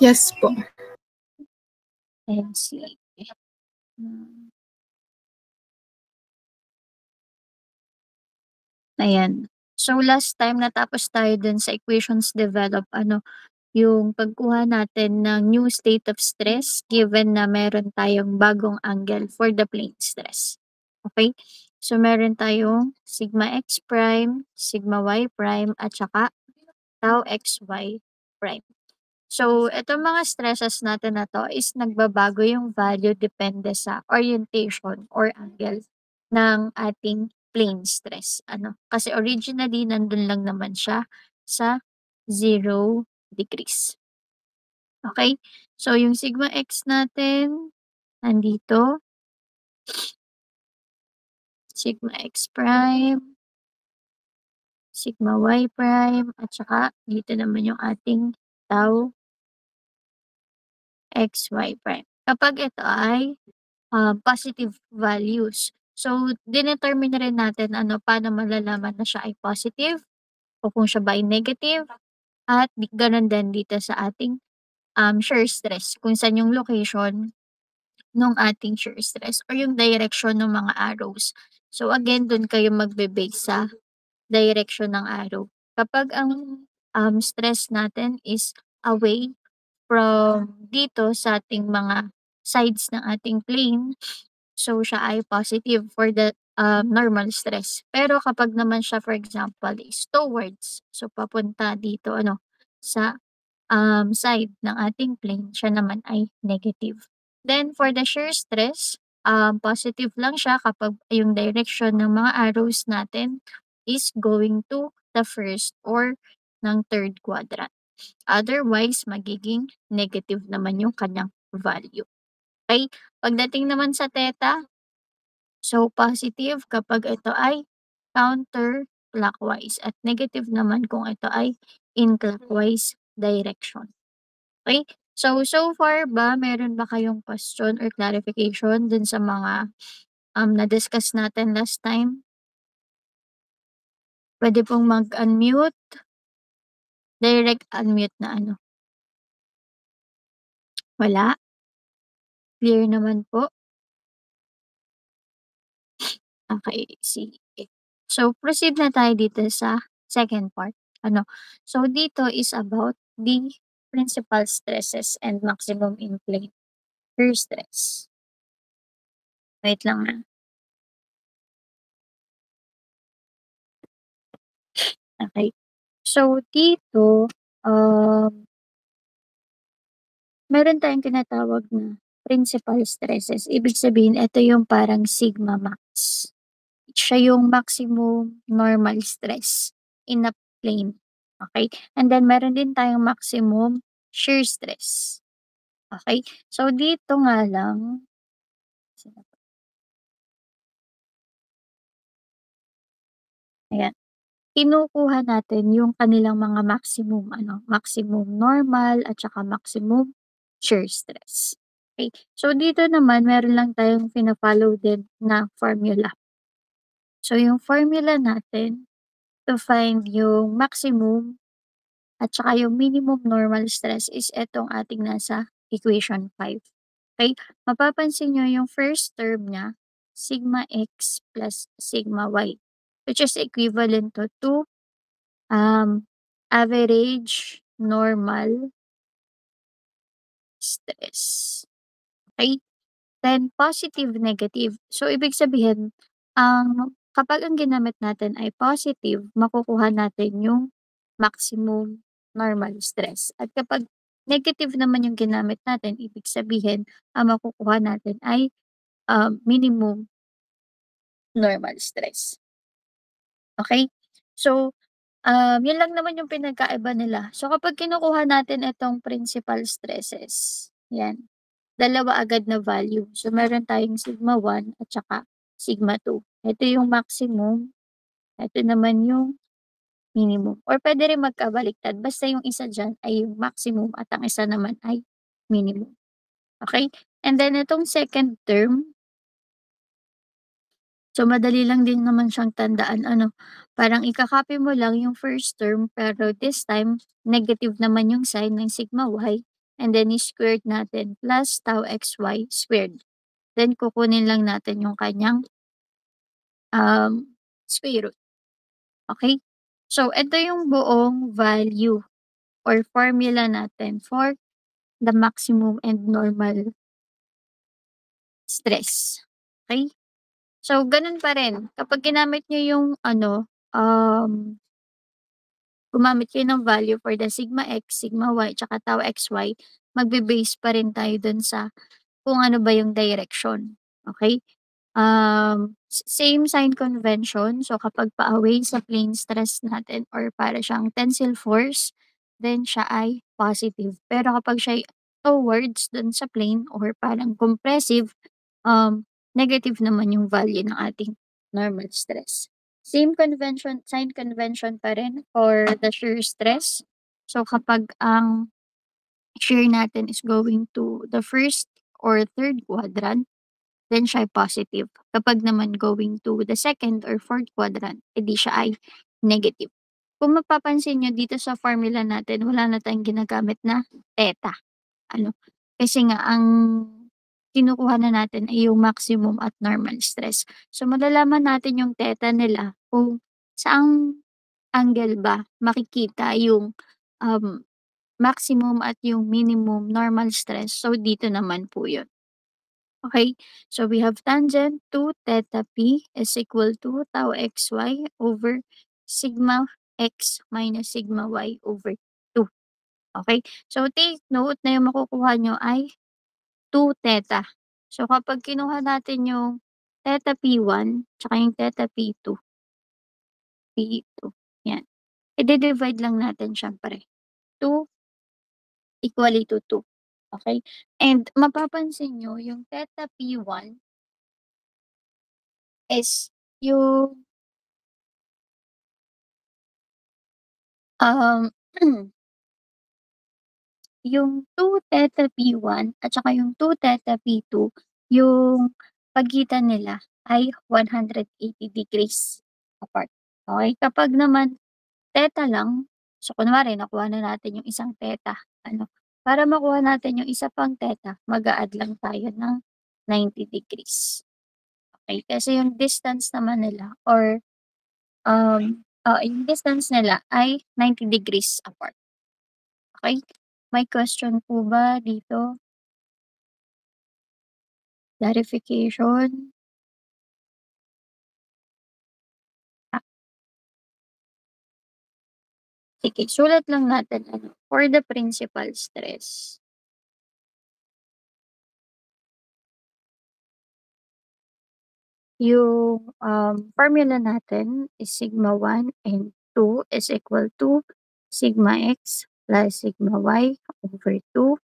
Yes po. And see. Ayan. So, last time natapos tayo dun sa equations develop, yung pagkuha natin ng new state of stress given na meron tayong bagong angle for the plane stress. Okay? So, meron tayong sigma x prime, sigma y prime, at saka tau xy prime. So, itong mga stresses natin na to is nagbabago yung value depende sa orientation or angle ng ating plane stress. Kasi originally, nandun lang naman siya sa 0 degrees. Okay? So, yung sigma x natin, nandito. Sigma x prime, sigma y prime, at saka dito naman yung ating tau xy prime. Kapag ito ay positive values. So, dinetermine rin natin paano malalaman na siya ay positive o kung siya ba ay negative at gano'n din dito sa ating shear stress kung saan yung location nung ating shear stress or yung direction ng mga arrows. So, again, dun kayo magbe-base sa direction ng arrow. Kapag ang stress natin is away from dito sa ating mga sides ng ating plane, so siya ay positive for the normal stress. Pero kapag naman siya for example is towards, so papunta dito sa side ng ating plane, siya naman ay negative. Then for the shear stress, positive lang siya kapag yung direction ng mga arrows natin is going to the first or ng third quadrant. Otherwise, magiging negative naman yung kanyang value. Okay? Pagdating naman sa theta, so positive kapag ito ay counterclockwise at negative naman kung ito ay in clockwise direction. Okay? So far ba meron ba kayong question or clarification dun sa mga na-discuss natin last time? Pwede pong mag-unmute. Direct unmute na Wala? Clear naman po? Okay, sige. So, proceed na tayo dito sa second part. So, dito is about the principal stresses and maximum in plane shear stress. Wait lang na. Okay. So, dito, meron tayong tinatawag na principal stresses. Ibig sabihin, ito yung parang sigma max. Siya yung maximum normal stress in a plane. Okay? And then, meron din tayong maximum shear stress. Okay? So, dito nga lang, ayan, kinukuha natin yung kanilang mga maximum normal at saka maximum shear stress. Okay? So, dito naman, meron lang tayong fina-follow din na formula. So, yung formula natin to find yung maximum at saka yung minimum normal stress is etong ating nasa equation 5. Okay? Mapapansin nyo yung first term niya, sigma x plus sigma y, which is equivalent to average normal stress. Okay? Then, positive, negative. So, ibig sabihin, kapag ang ginamit natin ay positive, makukuha natin yung maximum normal stress. At kapag negative naman yung ginamit natin, ibig sabihin, ang makukuha natin ay minimum normal stress. Okay? So, yun lang naman yung pinagkaiba nila. So, kapag kinukuha natin itong principal stresses, yan, dalawa agad na value. So, meron tayong sigma 1 at saka sigma 2. Ito yung maximum, ito naman yung minimum. Or pwede rin magkabaliktad, basta yung isa dyan ay yung maximum at ang isa naman ay minimum. Okay? And then, itong second term, so madali lang din naman siyang tandaan, parang ika-copy mo lang yung first term pero this time negative naman yung sign ng sigma y. and then i-squared natin plus tau xy squared. Then kukunin lang natin yung kanyang, square root, okey? So ito yung buong value or formula natin for the maximum and normal stress, okey? So ganun pa rin kapag ginamit niyo yung ano, gumamit kayo ng value for the sigma x, sigma y, tsaka tau xy, magbe-base pa rin tayo dun sa kung ano ba yung direction, okey? Same sign convention, so kapag pa-away sa plane stress natin or para siyang tensile force, then siya ay positive. Pero kapag siya'y towards dun sa plane or parang compressive, negative naman yung value ng ating normal stress. Same convention, sign convention pa rin for the shear stress. So kapag ang shear natin is going to the first or third quadrant, then siya ay positive. Kapag naman going to the second or fourth quadrant, edi siya ay negative. Kung mapapansin niyo dito sa formula natin, wala na tayong ginagamit na theta. Ano, kasi nga ang kinukuha na natin ay yung maximum at normal stress. So malalaman natin yung theta nila kung saang angle ba makikita yung, um, maximum at yung minimum normal stress. So dito naman po yun. Okay, so we have tangent to theta p is equal to tau xy over sigma x minus sigma y over 2. Okay, so take note na yung makukuha nyo ay 2 theta. So kapag kinuha natin yung theta p1 tsaka yung theta p2, yan. I-di-divide lang natin siyempre. 2 equally to 2. Okay, and mapapansin nyo yung theta p1 is yung, um, yung 2 theta P1 at saka yung 2 theta P2, yung pagitan nila ay 180 degrees apart. Okey, kapag naman theta lang, so kunwari nakuha na natin yung isang theta, ano, para makuha natin yung isa pang theta, mag-a-add lang tayo ng 90 degrees. Okey, kasi yung distance naman nila or, yung distance nila ay 90 degrees apart. Okey? May question po ba dito? Clarification? Ah, sige sulat lang natin ano, for the principal stress, yung, formula natin is sigma 1 and 2 is equal to sigma x plus sigma y over 2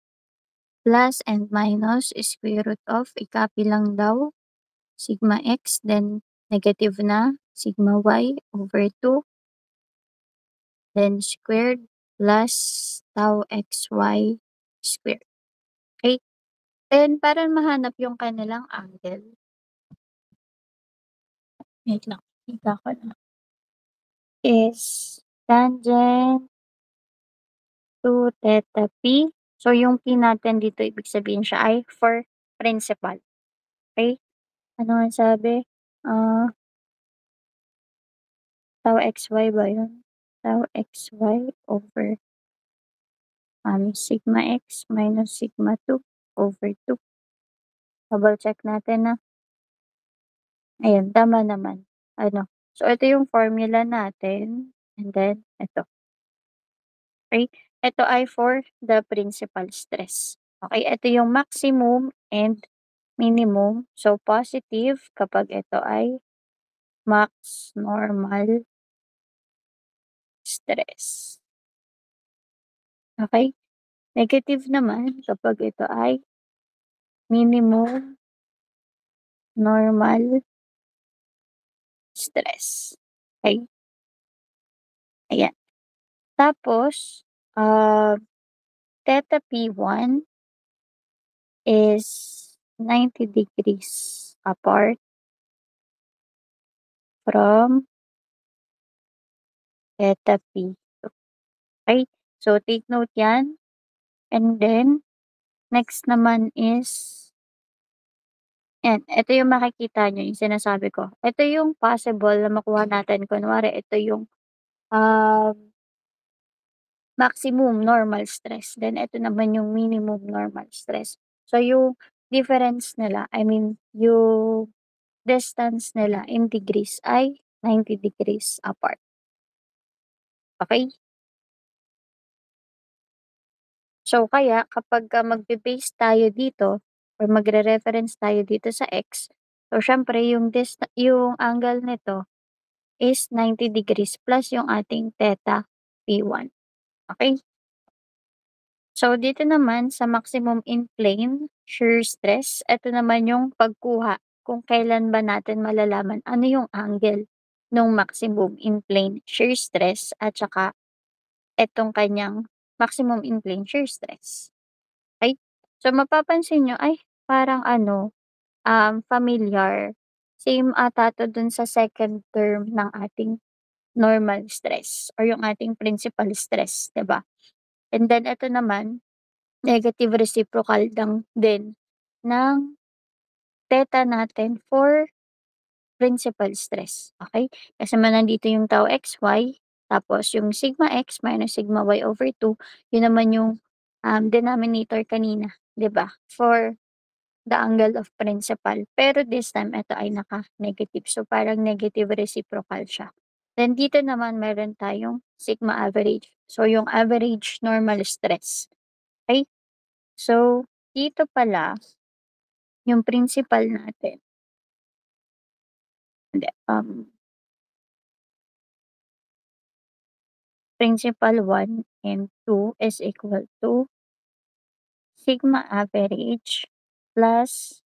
plus and minus square root of i-copy lang daw sigma x then negative na sigma y over 2 then squared plus tau xy squared. Okay? Then para mahanap yung kanilang angle, wait lang, kita ko na, is tangent to theta p. So yung p natin dito ibig sabihin siya ay for principal. Okay? Ano nga sabi? Tau xy ba yun? Tau xy over sigma x minus sigma 2 over 2. Double check natin na. Ayun, tama naman. Ano, so ito yung formula natin and then ito, okey? Ito ay for the principal stress. Okey, ito yung maximum and minimum. So positive kapag ito ay max normal stress. Okey? Negative naman kapag ito ay minimum normal stress. Okey, ayan. Tapos, theta P1 is 90 degrees apart from theta P2. Okay? So, take note yan. And then, next naman is, yan, ito yung makikita niyo yung sinasabi ko. Ito yung possible na makuha natin. Kunwari ito yung, um, maximum normal stress, then ito naman yung minimum normal stress. So, yung difference nila, I mean, yung distance nila in degrees ay 90 degrees apart, okey? So, kaya kapagka magbe-base tayo dito or magre-reference tayo dito sa x, so siyempre yung angle nito is 90 degrees plus yung ating theta P1, okey? So, dito naman sa maximum in plane shear stress, eto naman yung pagkuha kung kailan ba natin malalaman ano yung angle nung maximum in plane shear stress at saka etong kanyang maximum in plane shear stress, okey? So, mapapansin niyo, ay parang ano, familiar. Same ata 'to dun sa second term ng ating normal stress or yung ating principal stress, 'di ba? And then eto naman, negative reciprocal lang din ng theta natin for principal stress, okey? Kasi nandito yung tau xy, tapos yung sigma x minus sigma y over 2, yun naman yung, denominator kanina, 'di ba, for the angle of principal. Pero this time ito ay naka-negative, so parang negative reciprocal siya. Then dito naman meron tayong sigma average, so yung average normal stress, okey? So, dito pala yung principal natin, hindi, principal 1 and 2 is equal to sigma average plus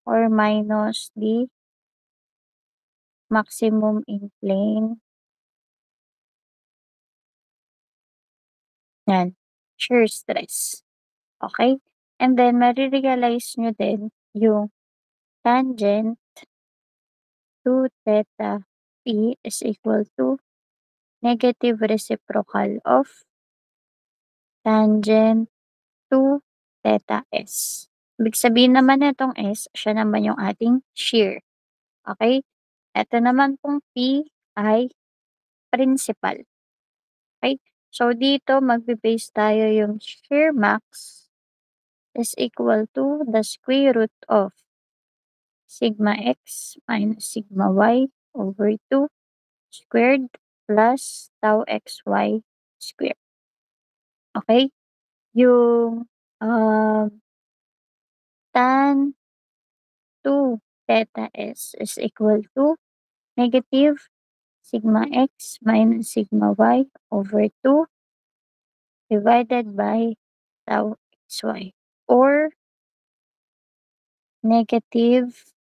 or minus the maximum in plane, yan, shear stress, okey? And then mare-realize niyo din yung tangent to theta P is equal to negative reciprocal of tangent to theta S. Ibig sabihin naman nitong S, siya naman yung ating shear, okey? Eto naman pong P ay principal, okey? So, dito magbe-base tayo yung shear max is equal to the square root of sigma x minus sigma y over 2 squared plus tau xy squared, okey? Yung, tan 2 theta S is equal to negative sigma x minus sigma y over 2 divided by tau xy or negative,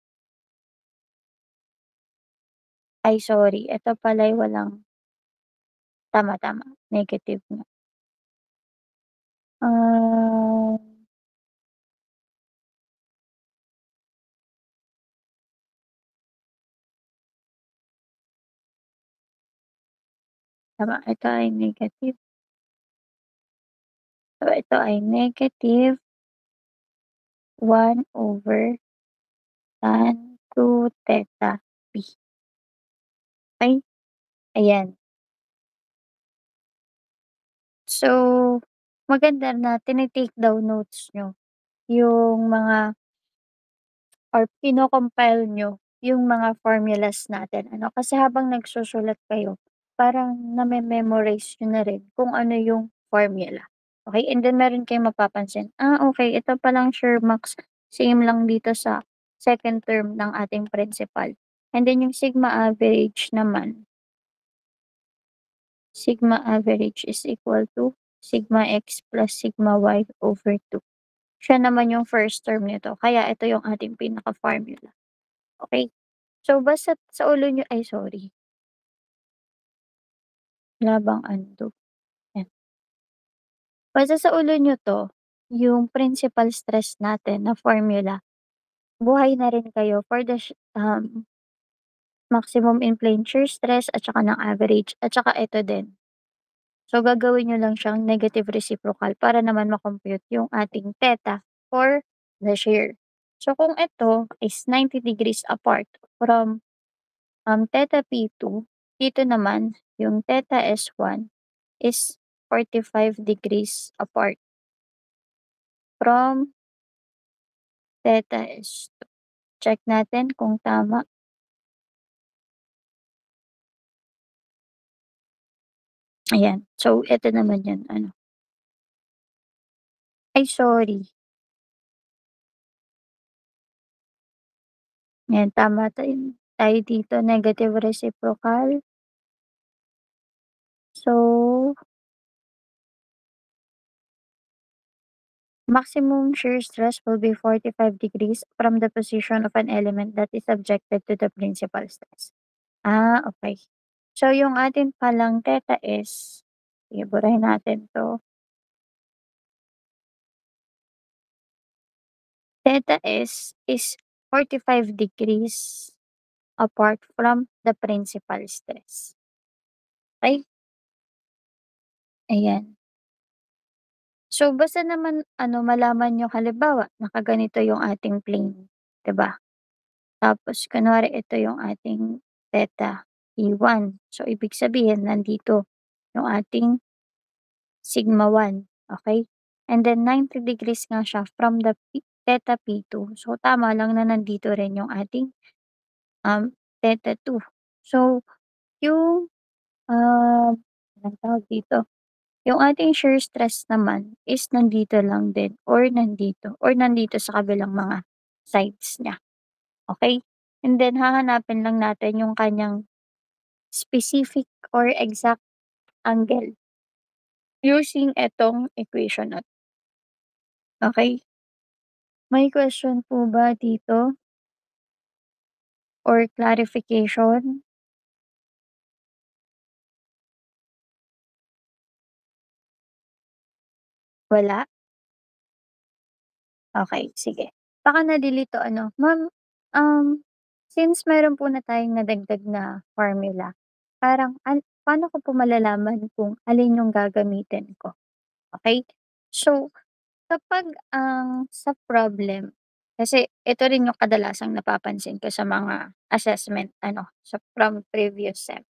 ay sorry, ito pala ay walang, tama, tama, negative nga. Ah, tama, ito ay negative. So, ito ay negative 1/tan 2 theta p, okey? Ayan. So, maganda na tini-take down notes niyo yung mga or kino-compile niyo yung mga formulas natin ano, kasi habang nagsusulat kayo parang name-memorize niyo na rin kung ano yung formula, okey? And then meron kayong mapapansin, okey, ito palang shear max same lang dito sa second term ng ating principal. And then yung sigma average is equal to sigma x plus sigma y over 2. Siya naman yung first term nito kaya ito yung ating pinaka-formula, okey? So, basta sa ulo niyo, ay sorry, wala bang undo, yan. Basta sa ulo niyo 'to, yung principal stress natin na formula, buhay na rin kayo for the maximum in plane shear stress at saka ng average at saka ito din. So, gagawin niyo lang siyang negative reciprocal para naman ma-compute yung ating theta for the shear. So, kung ito is 90 degrees apart from, theta P2, dito naman yung theta S1 is 45 degrees apart from theta S2. Check natin kung tama. Ayan. So, eto naman yun ano ay sorry. Ayan, tama tayo dito, negative reciprocal. So, maximum shear stress will be 45 degrees from the position of an element that is subjected to the principal stress. Okay. So, yung atin palang theta is, sige burahin natin 'to. Theta is 45 degrees apart from the principal stress. Okey? Ayan. So, basta naman ano malaman yung halimbawa nakaganito yung ating plane, 'di ba? Tapos kunwari ito yung ating theta T1. So, ibig sabihin nandito yung ating sigma 1, okey? And then 90 degrees nga siya from the theta P2. So, tama lang na nandito rin yung ating, theta 2. So, yung, anong tawag dito, yung ating shear stress naman is nandito lang din or nandito sa kabilang mga sides niya, okey? And then hahanapin lang natin yung kanyang specific or exact angle using etong equation na 'to, okey? May question po ba dito or clarification? Wala? Okey, sige. Baka na-delete o ano. Ma'am, um, since meron po na tayong nadagdag na formula, parang paano ko po malalaman kung alin yung gagamitin ko, okey? So, kapag ang sa problem kasi ito rin yung kadalasang napapansin ko sa mga assessment ano, from previous sem.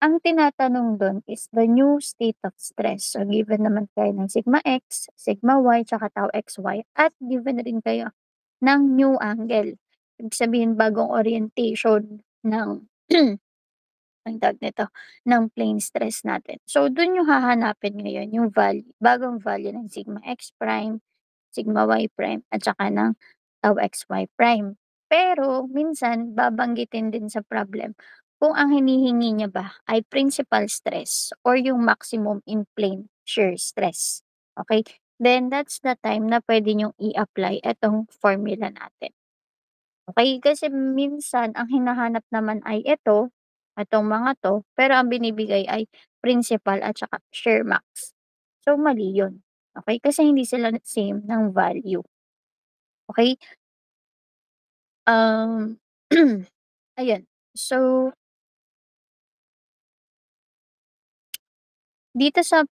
Ang tinatanong dun is the new state of stress. So, given naman kayo ng sigma x, sigma y, tsaka tau xy at given rin kayo ng new angle. Ibig sabihin bagong orientation ng anong tawag nito, ng plane stress natin. So, dun yung hahanapin ngayon yung bagong value ng sigma x prime, sigma y prime, at saka ng tau xy prime. Pero minsan babanggitin din sa problem kung ang hinihingi niya ba ay principal stress or yung maximum in plane shear stress, okay? Then that's the time na puwede niyong i-apply itong formula natin. Okey, kasi minsan ang hinahanap naman ay ito, itong mga 'to, pero ang binibigay ay principal at saka share max. So, mali yun, okey? Kasi hindi sila same ng value, okey? Um, ayun. So, dito sa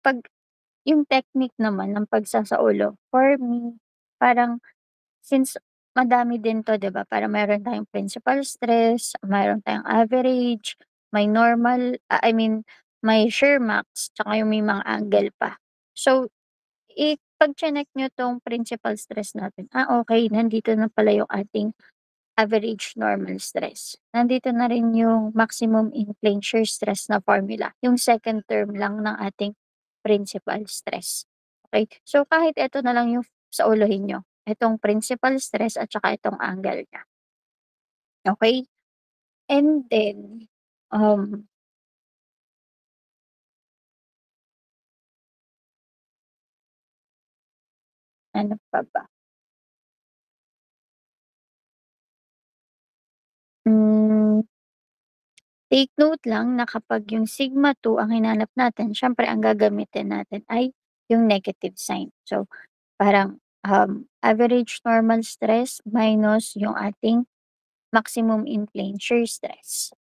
yung technique naman ng pagsasaulo, for me, parang since madami din 'to 'di ba, parang meron tayong principal stress, mayroon tayong average, may normal, I mean may shear max, tsaka yung may mga angle pa. So, pag chineck niyo 'tong principal stress natin, okey nandito na pala yung ating average normal stress. Nandito na rin yung maximum in plane shear stress na formula, yung second term lang ng ating principal stress. Okay. So, kahit eto na lang yung sauluhin niyo, itong principal stress at saka itong angle niya, okey? And then, um, ano pa ba? Hmm, take note lang na kapag yung sigma 2 ang hinanap natin siyempre ang gagamitin natin ay yung negative sign. So, parang, average normal stress minus yung ating maximum in plane shear stress,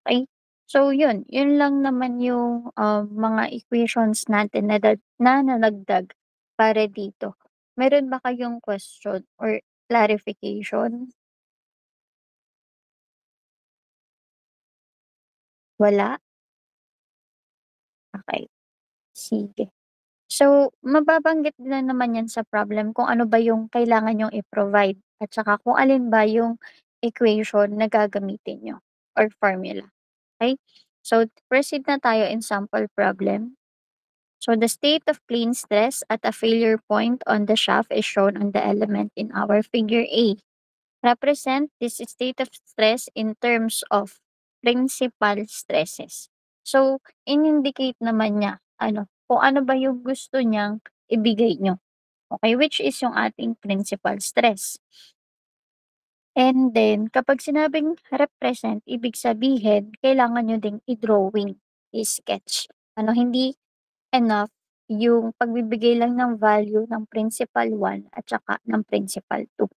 okey? So yun lang naman yung, mga equations natin na nalagdag para dito. Meron ba kayong question or clarification? Wala? Okey, sige. So, mababanggit na naman 'yan sa problem kung ano ba yung kailangan niyong i-provide at saka kung alin ba yung equation na gagamitin niyo or formula, okey? So, proceed na tayo in sample problem. So, the state of plane stress at a failure point on the shaft is shown on the element in our figure A. Represent this state of stress in terms of principal stresses. So, in-indicate naman niya ano, kung ano ba yung gusto niyang ibigay niyo, okey, which is yung ating principal stress. And then kapag sinabing represent, ibig sabihin kailangan niyo ding i-drawing, i-sketch. Ano, hindi enough yung pagbibigay lang ng value ng principal 1 at saka ng principal 2,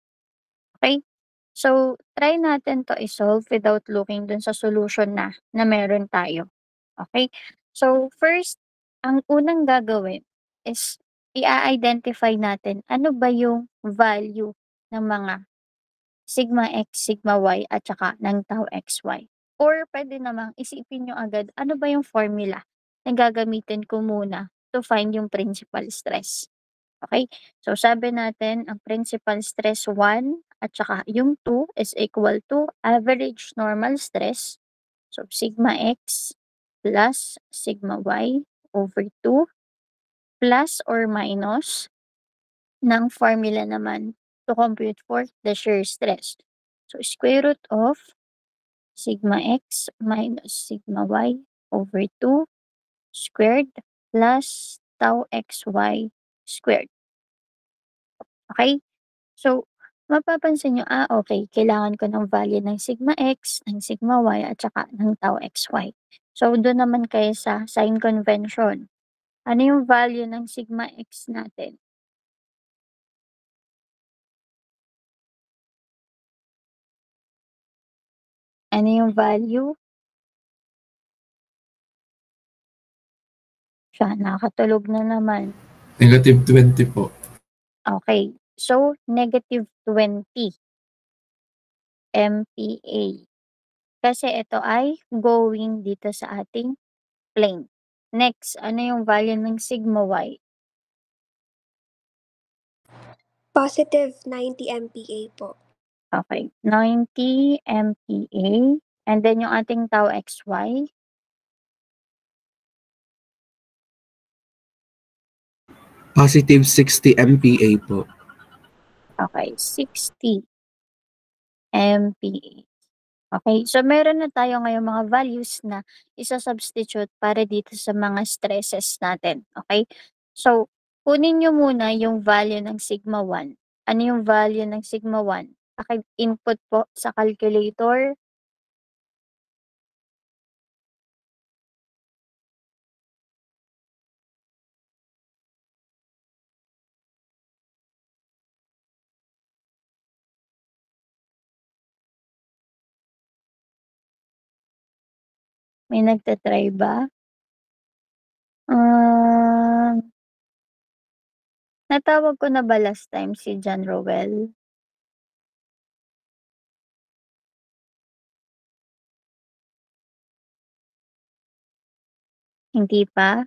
okey? So, try natin 'to i-solve without looking dun sa solution na meron tayo, okey? So, first, ang unang gagawin is i-identify natin ano ba yung value ng mga sigma x, sigma y at saka ng tau xy. Or puwede namang isipin niyo agad ano ba yung formula na gagamitin ko muna to find yung principal stress, okey? So, sabi natin ang principal stress 1 at saka yung 2 is equal to average normal stress. So, sigma x plus sigma y over 2 plus or minus ng formula naman to compute for the shear stress. So, square root of sigma x minus sigma y over 2 squared plus tau xy squared. Okay? So, mapapansin niyo, okay, kailangan ko ng value ng sigma x, ng sigma y, at saka ng tau xy. So, dun naman kayo sa sign convention. Ano yung value ng sigma x natin? Ano yung value? Siya, nakakatulog na naman. -20 po. Okay. So, -20 MPa. Kasi ito ay going dito sa ating plane. Next, ano yung value ng sigma y? Positive 90 MPa po. Okay, 90 MPa. And then yung ating tau xy, Positive 60 MPa po. okay, 60 MPa. Okay, so meron na tayo ngayong mga values na isa-substitute para dito sa mga stresses natin, okay? So, kunin niyo muna yung value ng sigma 1. Ano yung value ng sigma 1? Paki-input po sa calculator. May nagta-try ba? Um, Natawag ko na ba last time si John Roel? Hindi pa?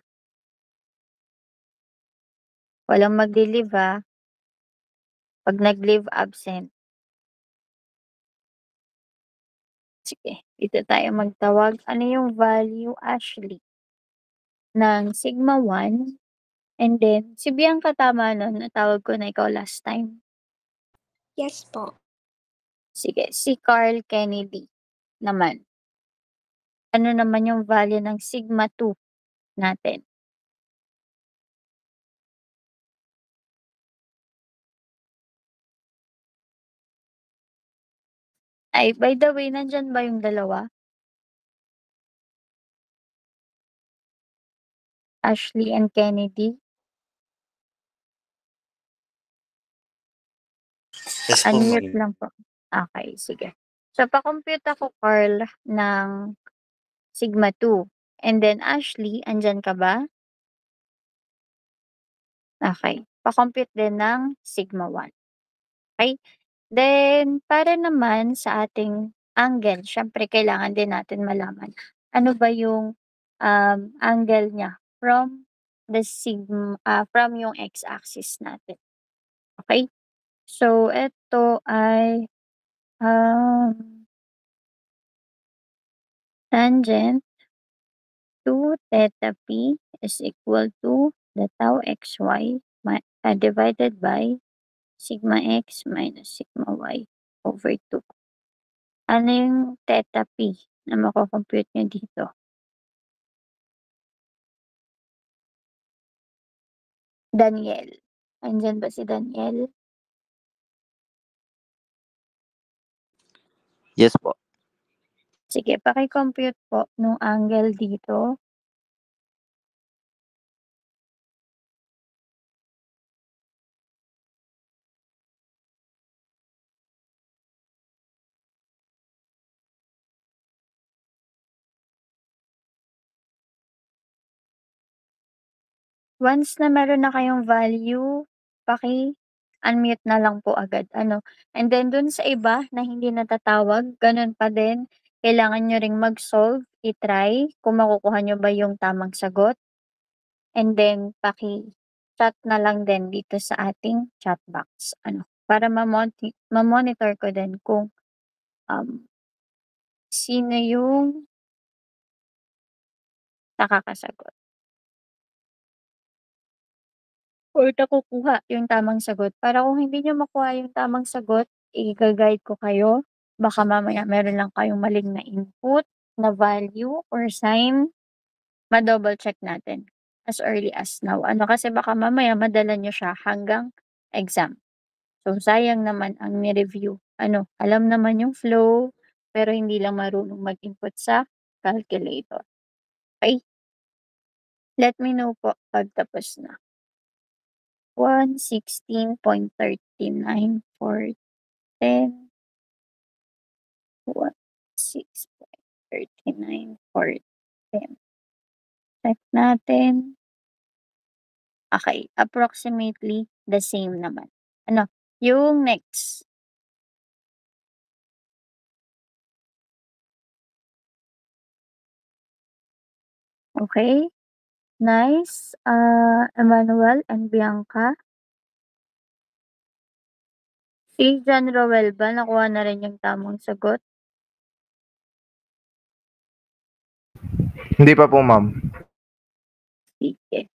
Walang magli-leave, 'pag nag-leave absent. Sige, dito tayo magtawag. Ano yung value, Ashley, ng sigma 1 and then si Bianca tama nun, natawag ko na ikaw last time? Yes po. Sige, si Carl Kennedy naman. Ano naman yung value ng sigma 2 natin? Ay, by the way, nandiyan ba yung dalawa? Ashley and Kennedy? Yes po, Unmute ma'am. lang po. Okay, sige. So, pa-compute ako, Carl, ng sigma 2. And then Ashley, andyan ka ba? Okay. Pa-compute din ng sigma 1. Okay? Then, para naman sa ating angle, syempre kailangan din natin malaman ano ba yung angle niya from the from yung x-axis natin. Okay? So, ito ay tangent to theta p is equal to the tau xy divided by sigma x minus sigma y over 2. Ano yung theta p na mako-compute nyo dito? Daniel. Andyan ba si Daniel? Yes po. Sige, paki-compute po nung angle dito. Once na meron na kayong value, paki-unmute na lang po agad, ano. And then dun sa iba na hindi natatawag, ganun pa din, kailangan nyo ring mag-solve, i-try kung makukuha nyo ba yung tamang sagot. And then paki-chat na lang din dito sa ating chat box, ano, para ma-monitor ko din kung sino yung nakakasagot. Or nakukuha yung tamang sagot. Para kung hindi niyo makuha yung tamang sagot, i-ga-guide ko kayo. Baka mamaya meron lang kayong maling na input, na value, or sign. Ma-double check natin as early as now. Ano, kasi baka mamaya madala niyo siya hanggang exam. So, sayang naman ang ni-review. Ano, alam naman yung flow, pero hindi lang marunong mag-input sa calculator. Okay? Let me know po pag tapos na. 116.39 for 10. 116.39 for 10. Check natin. Okay, approximately the same naman. Ano, yung next. Okay? Nice. Emmanuel and Bianca. Si John Roel ba nakuha na rin yung tamang sagot? Hindi pa po, ma'am. Sige.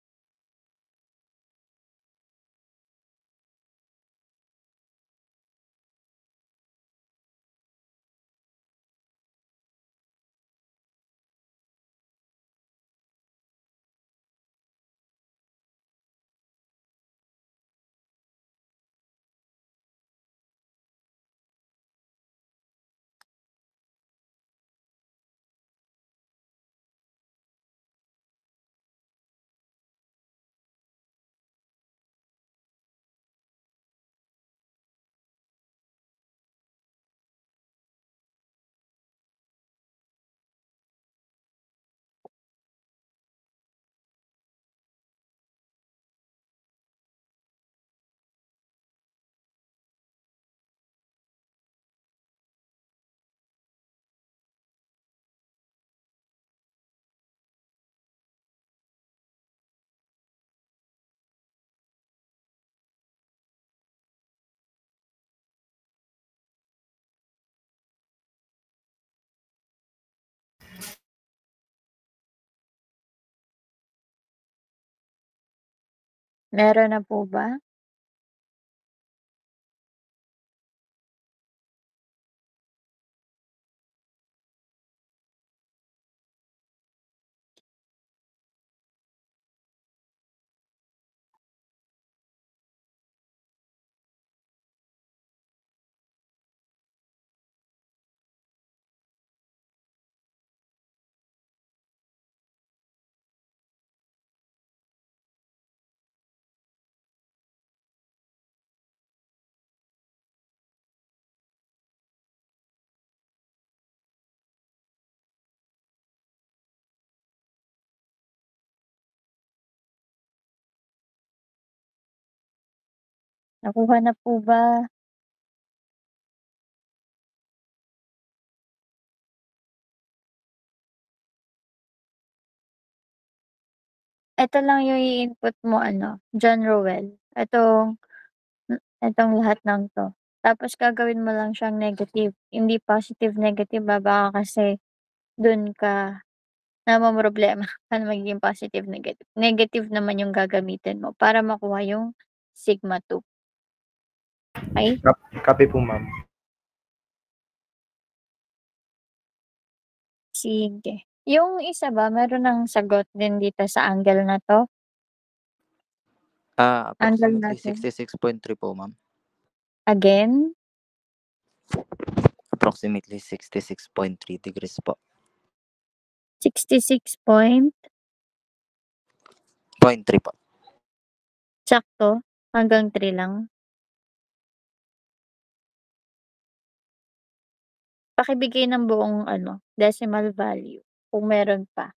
Meron na po ba? Nakuha na po ba? Ito lang yung i-input mo John Roel. Itong lahat ng 'to. Tapos gagawin mo lang siyang negative, hindi positive, negative baka kasi dun ka namomroblema paano magiging positive, negative. Negative naman yung gagamitin mo para makuha yung sigma 2. Okey? Copy po, ma'am. Sige. Yung isa ba meron ng sagot din dito sa angle na 'to? Angle Approximately natin. 66.3 po, ma'am. Again? Approximately 66.3 degrees po. 66 point? 0.3 po. Sakto? Hanggang 3 lang? Pakibigay ng buong decimal value kung meron pa.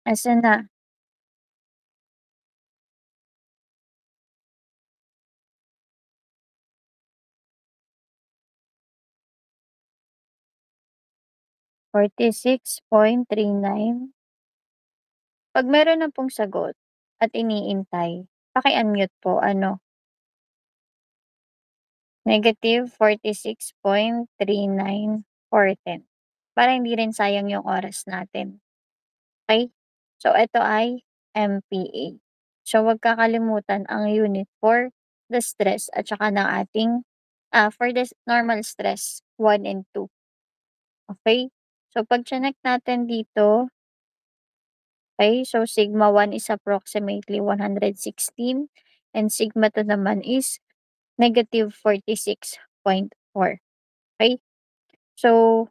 Asan na? (46.39) 'Pag meron na pong sagot at iniintay, paki-unmute po -46.39 para hindi rin sayang yung oras natin. Okey? So, ito ay MPA. So, wag kakalimutan ang unit for the stress at saka ng ating, for the normal stress 1 and 2. Okey? So, 'pag tsinek natin dito, okey, so sigma 1 is approximately 116 and sigma 2 naman is -46.4. Okey? So,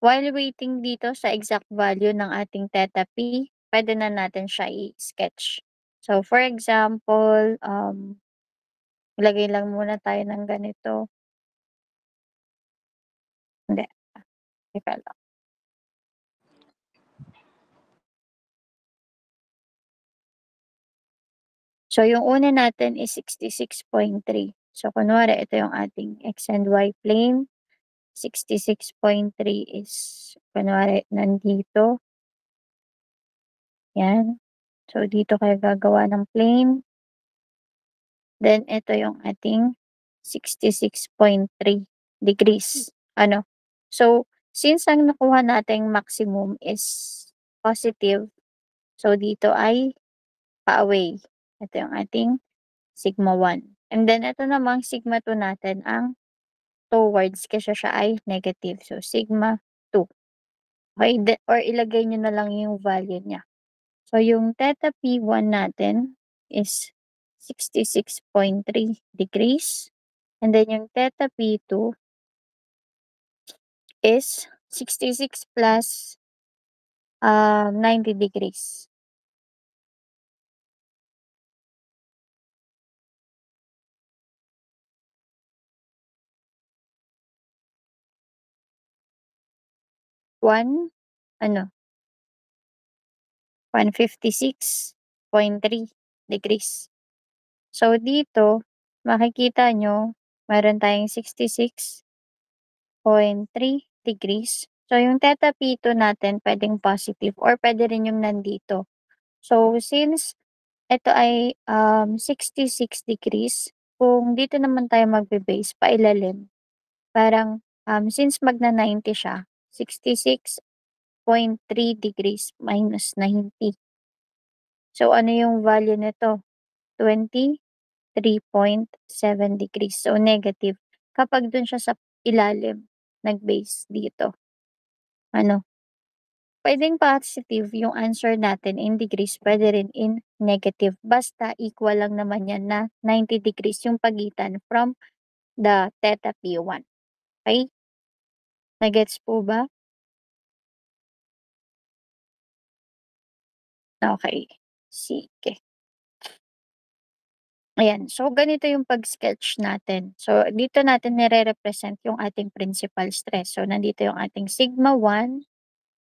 while waiting dito sa exact value ng ating theta p, puwede na natin siya i-sketch. So, for example, maglagay lang muna tayo ng ganito. Hindi, teka lang. So, yung una natin is 66.3. So, kunwari ito yung ating x and y plane. 66.3 is kunwari nandito. Yan. So, dito kayo gagawa ng plane. Then, ito yung ating 66.3 degrees. So, since ang nakuha nating maximum is positive, so dito ay pa-away. Ito yung ating sigma 1. And then, ito namang sigma 2 natin ang towards kasi siya ay negative. So, sigma 2. Okay? Or ilagay nyo na lang yung value niya. So, yung theta P1 natin is 66.3 degrees. And then, yung theta P2 is 66 plus 90 degrees. One ano, 156.3 degrees. So, dito, makikita nyo, meron tayong 66.3 degrees. So, yung theta P2 natin, pwedeng positive or pwede rin yung nandito. So, since ito ay 66 degrees, kung dito naman tayo magbe-base, pailalim, parang since magna 90 siya, 66.3 degrees minus 90. So, ano yung value nito? 23.7 degrees. So, negative. Kapag dun siya sa ilalim, nag-base dito. Ano? Pwedeng positive yung answer natin in degrees, pwede rin in negative. Basta equal lang naman yan na 90 degrees yung pagitan from the theta P1. Okay? Nagets po ba? Okay. Sige. Ayan. So, ganito yung pag-sketch natin. So, dito natin nire-represent yung ating principal stress. So, nandito yung ating sigma 1,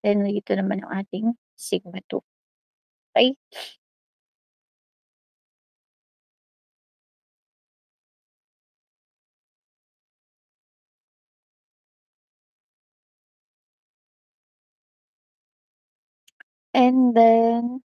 then dito naman yung ating sigma 2. Okay? And then,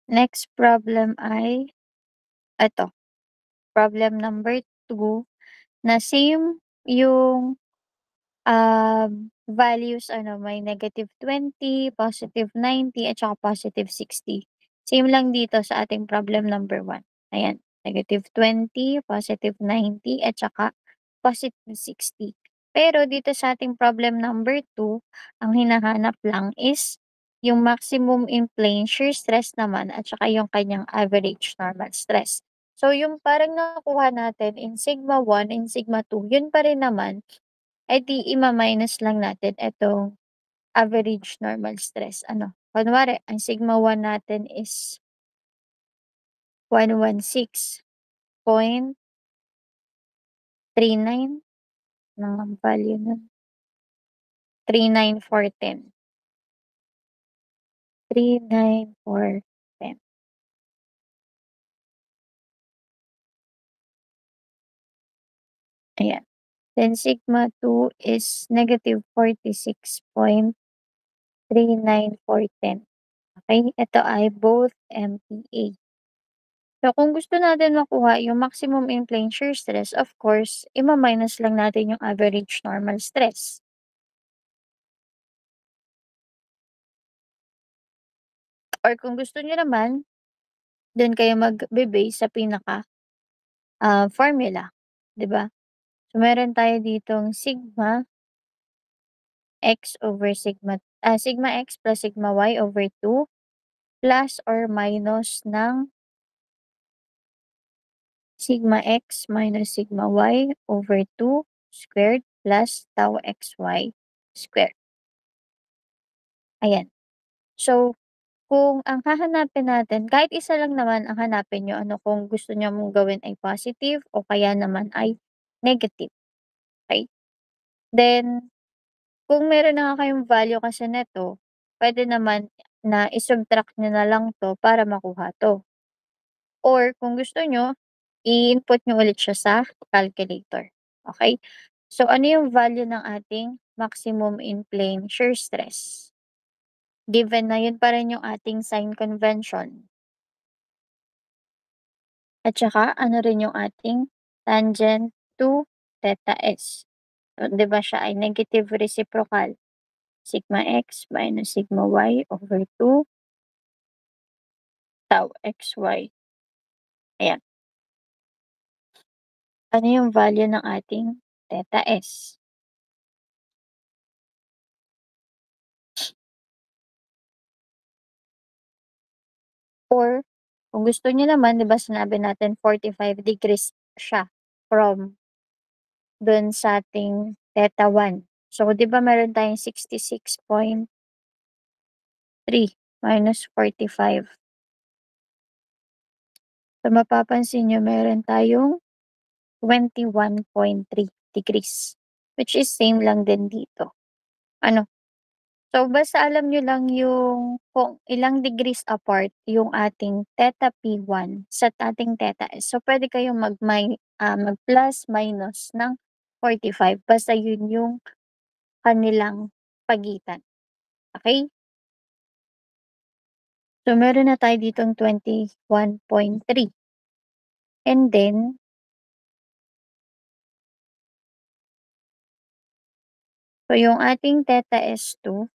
next problem ay ito. Problem number 2 na same yung values may -20, +90 at saka +60. Same lang dito sa ating problem number 1. Ayan, -20, +90 at saka +60. Pero dito sa ating problem number 2, ang hinahanap lang is yung maximum in plane shear stress naman at saka yung kanyang average normal stress. So, yung parang nakuha natin in sigma 1 and sigma 2, yun pa rin naman, di ima-minus lang natin itong average normal stress. Kunwari, ang sigma 1 natin is 116.39 ng value nun. 39410. 39410. Ayan. Then sigma 2 is -46.39410. Okay? Ito ay both MPa. So, kung gusto natin makuha yung maximum in plane shear stress, of course, ima-minus lang natin yung average normal stress. Or kung gusto niyo naman, dun kayo magbe-base sa pinaka formula, 'di ba? So, meron tayo ditong sigma x plus sigma y over 2 plus or minus ng sigma x minus sigma y over 2 squared plus tau xy squared. Ayan. So, kung ang hahanapin natin, kahit isa lang naman ang hanapin nyo, kung gusto nyo mong gawin ay positive o kaya naman ay negative. Okay? Then, kung meron na nga kayong value kasi neto, pwede naman na i-subtract nyo na lang to para makuha to. Or kung gusto nyo, i-input nyo ulit siya sa calculator. Okay? So, ano yung value ng ating maximum in plane shear stress? Given na yun pa rin yung ating sign convention. At saka, ano rin yung ating tangent to theta s. So, di ba siya ay negative reciprocal? Sigma x minus sigma y over 2 tau xy. Ayan. Ano yung value ng ating theta s? Or, Kung gusto niyo naman, 'di ba sinabi natin 45 degrees siya from dun sa ating theta 1. So, 'di ba meron tayong 66.3 minus 45. So, mapapansin niyo meron tayong 21.3 degrees, which is same lang din dito. Ano? So, basta alam niyo lang yung kung ilang degrees apart yung ating theta P1 sa ating theta S. So, pwede kayong mag-plus minus ng 45 basta yun yung kanilang pagitan. Okay? So, meron na tayo ditong 21.3. And then, so yung ating theta S2,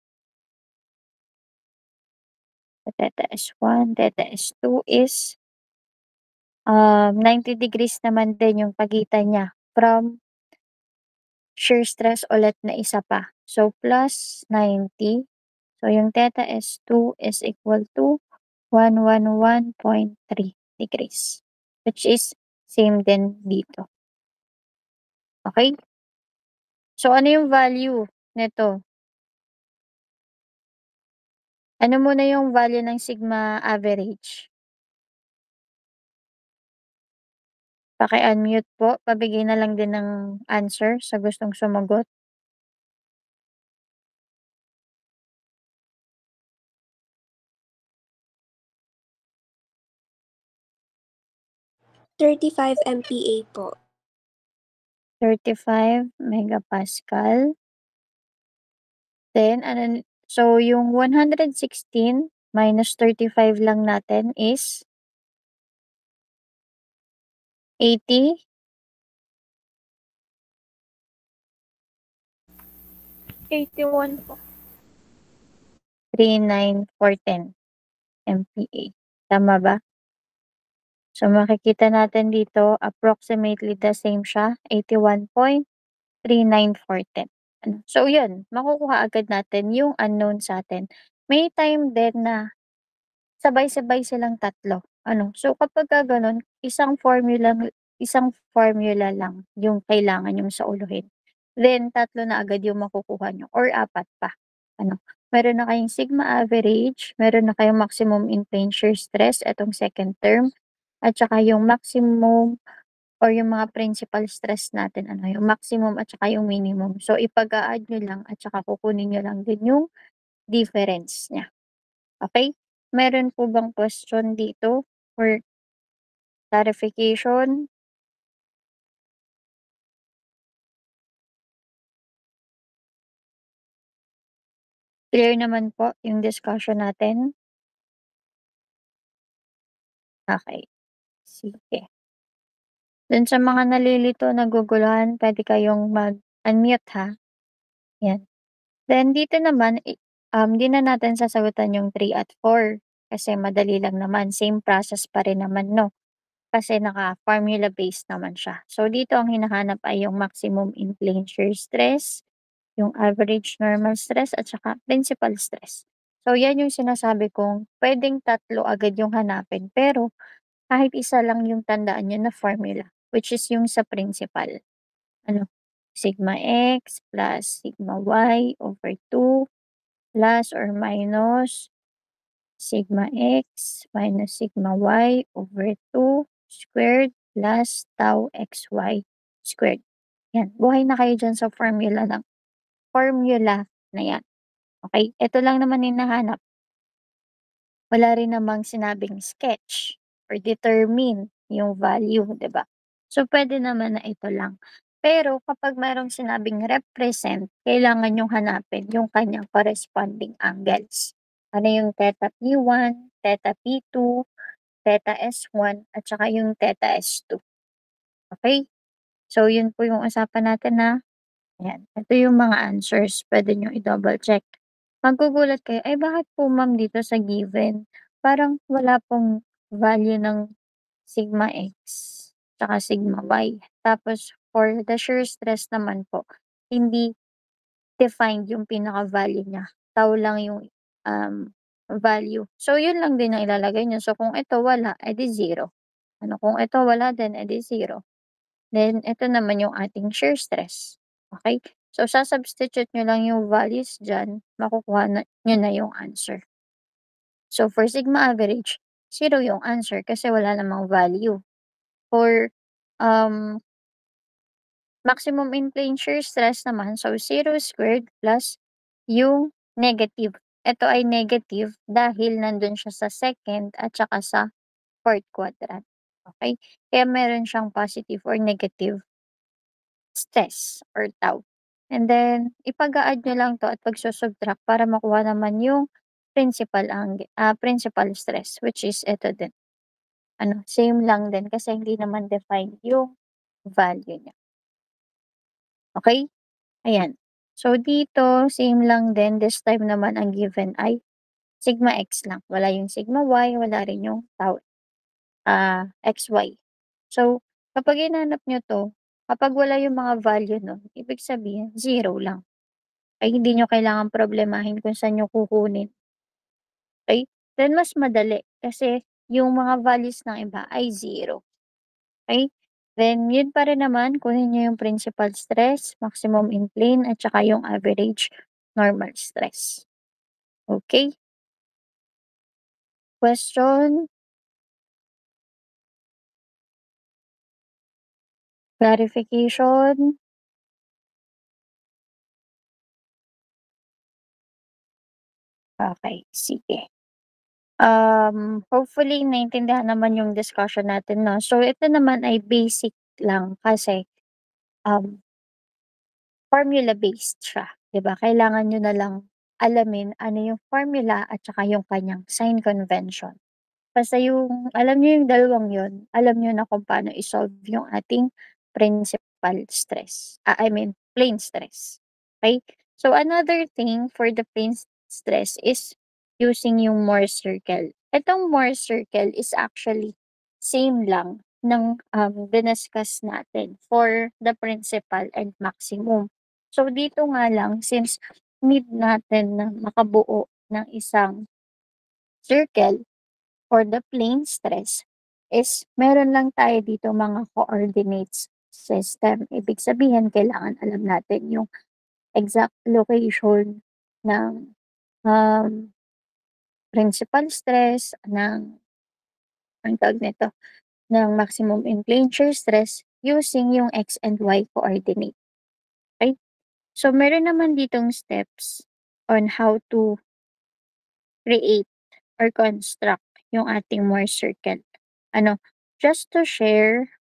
theta S1, theta S2 is 90 degrees naman din yung pagitan niya from shear stress ulit na isa pa. So, plus 90. So, yung theta S2 is equal to 111.3 degrees, which is same din dito. Okay? So, ano yung value nito? Ano muna yung value ng sigma average? Paki-unmute po. Pabigay na lang din ng answer sa gustong sumagot. 35 MPa po. 35 megapascal. Then, so yung 116 minus 35 lang natin is 80. 81 po. 39410 MPa. Tama ba? So, makikita natin dito, approximately the same siya, 81.39410. Ano? So, yun, makukuha agad natin yung unknown sa atin. May time din na sabay-sabay silang tatlo. Ano? So, kapag ganun, isang formula lang yung kailangan yung sauluhin. Then, tatlo na agad yung makukuha nyo or apat pa. Ano? Meron na kayong sigma average, meron na kayong maximum in plane shear stress, etong second term, at saka yung maximum or yung mga principal stress natin, ano, yung maximum at saka yung minimum. So, ipag-a-add nyo lang at saka kukunin nyo lang din yung difference niya. Okay? Meron po bang question dito or clarification? Clear naman po yung discussion natin? Okay. Sige. Dun sa mga nalilito, naguguluhan, pwede kayong mag-unmute ha. Yan. Then dito naman, di na natin sasagutan yung 3 at 4 kasi madali lang naman. Same process pa rin naman, no? Kasi naka-formula based naman siya. So dito ang hinahanap ay yung maximum in plane shear stress, yung average normal stress, at saka principal stress. So yan yung sinasabi kong pwedeng tatlo agad yung hanapin. Pero kahit isa lang yung tandaan nyo na formula, which is yung sa principal. Ano? Sigma x plus sigma y over 2 plus or minus sigma x minus sigma y over 2 squared plus tau xy squared. Yan. Buhay na kayo dyan sa formula na yan. Okay? Ito lang naman yung nahanap. Wala rin namang sinabing sketch or determine yung value, 'di ba? So, pwede naman na ito lang. Pero kapag mayroong sinabing represent, kailangan yung hanapin yung kanyang corresponding angles. Ano yung theta P1, theta P2, theta S1, at saka yung theta S2. Okay? So, yun po yung usapan natin na ayan. Ito yung mga answers. Pwede nyo i-double check. Magugulat kayo, ay bakit po ma'am dito sa given, parang wala pong value ng sigma x tsaka sigma y. Tapos for the shear stress naman po, hindi defined yung pinaka-value niya. Tau lang yung value. So, yun lang din ang ilalagay niyo. So, kung ito wala, edi 0. Kung ito wala din, edi 0. Then, ito naman yung ating shear stress. Okay? So, sasubstitute nyo lang yung values dyan, makukuha nyo na yung answer. So, for sigma average, 0 yung answer kasi wala namang value. For maximum in plane shear stress naman, so 0 squared plus yung negative. Ito ay negative dahil nandun siya sa second at saka sa fourth quadrant. Okay? Kaya meron siyang positive or negative stress or tau. And then, ipag-a-add nyo lang to at pagsusubtract para makuha naman yung principal stress, which is ito din. Same lang din kasi hindi naman defined yung value niya. Okay? Ayan. So, dito, same lang din. This time naman, ang given ay sigma x lang. Wala yung sigma y, wala rin yung tau xy. So, kapag hinanap nyo to, kapag wala yung mga value nun, ibig sabihin, 0 lang. Ay, hindi nyo kailangan problemahin kung saan nyo kukunin. Okay? Then, mas madali kasi yung mga values ng iba ay 0. Okay? Then, yun pa rin naman, kunin nyo yung principal stress, maximum in plane, at saka yung average normal stress. Okay? Question? Clarification? Okay, sige. Hopefully naintindihan naman yung discussion natin, no? So, ito naman ay basic lang kasi formula-based siya, 'di ba? Kailangan nyo na lang alamin ano yung formula at saka yung kanyang sign convention. Basta yung alam niyo yung dalawang yun, alam niyo na kung paano i-solve yung ating principal stress. I mean, plane stress. Okay? So, another thing for the plane stress is using yung Morse circle. Itong Morse circle is actually same lang ng diniscuss natin for the principal and maximum. So, dito nga lang, since need natin na makabuo ng isang circle, for the plane stress is meron lang tayo dito mga coordinates system. Ibig sabihin, kailangan alam natin yung exact location ng principal stress, ang tawag nito, ng maximum in plane shear stress using yung x and y coordinate. Okay? So, meron naman ditong steps on how to create or construct yung ating Morse circle. Just to share,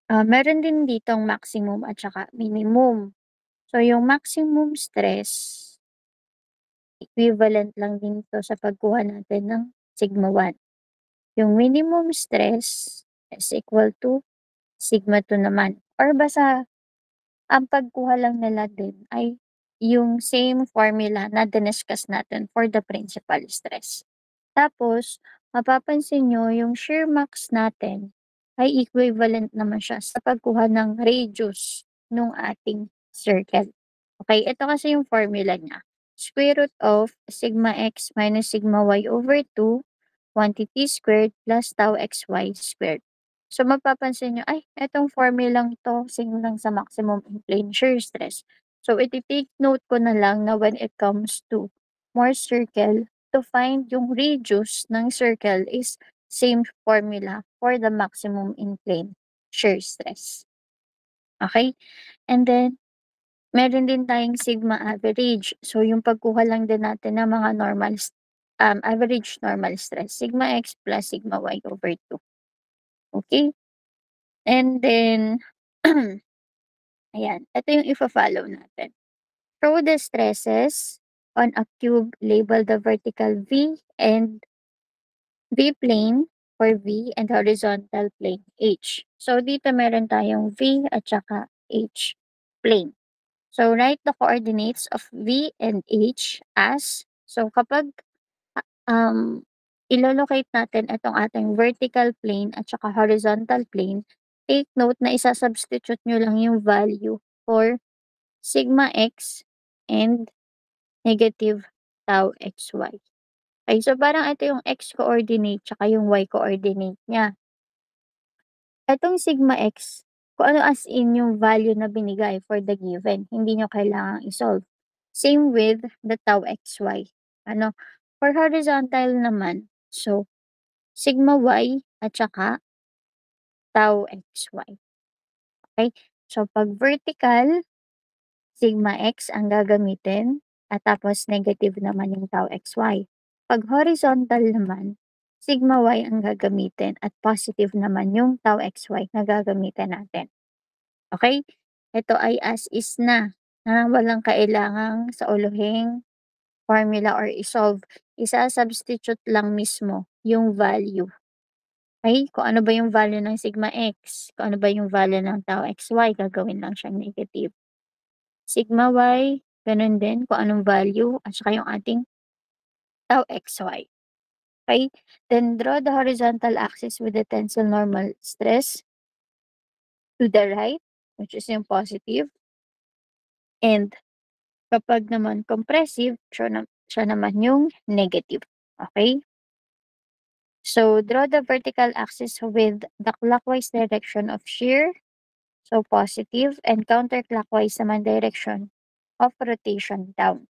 meron din ditong maximum at saka minimum. So, yung maximum stress, equivalent lang din ito sa pagkuha natin ng sigma 1. Yung minimum stress is equal to sigma 2 naman. Or basta, ang pagkuha lang nila din ay yung same formula na diniscuss natin for the principal stress. Tapos, mapapansin nyo, yung shear max natin ay equivalent naman siya sa pagkuha ng radius ng ating circle. Okay, ito kasi yung formula niya. Square root of sigma x minus sigma y over 2 quantity squared plus tau xy squared. So, mapapansin nyo, ay, itong formulang to, same lang sa maximum in plane shear stress. So, iti-take note ko na lang na when it comes to Morse circle, to find yung radius ng circle is same formula for the maximum in plane shear stress. Okay? And then, meron din tayong sigma average. So, yung pagkuha lang din natin ng mga average normal stress. Sigma x plus sigma y over 2. Okay? And then, ayan, ito yung ifa-follow natin. Throw the stresses on a cube, label the vertical V and V plane for V and horizontal plane H. So, dito meron tayong V at saka H plane. So, write the coordinates of V and H as, so kapag ilolocate natin itong ating vertical plane at saka horizontal plane, take note na isa-substitute nyo lang yung value for sigma x and negative tau xy. Okay, so parang ito yung x coordinate tsaka yung y coordinate niya. Etong sigma x, kung ano as in yung value na binigay for the given, hindi nyo kailangang i-solve. Same with the tau xy. Ano, for horizontal naman, so sigma y at saka tau xy. Okay? So pag vertical, sigma x ang gagamitin at tapos negative naman yung tau xy. Pag horizontal naman, sigma y ang gagamitin at positive naman yung tau xy na gagamitin natin. Okay? Ito ay as is na walang kailangang sa uluhing formula or i-solve. Isa-substitute lang mismo yung value. Okay? Kung ano ba yung value ng sigma x, kung ano ba yung value ng tau xy, gagawin lang siyang negative. Sigma y, ganun din kung anong value at saka yung ating tau xy. Okay? Then draw the horizontal axis with the tensile normal stress to the right, which is yung positive. And kapag naman compressive, siya naman yung negative. Okay? So, draw the vertical axis with the clockwise direction of shear, so positive, and counterclockwise naman direction of rotation down.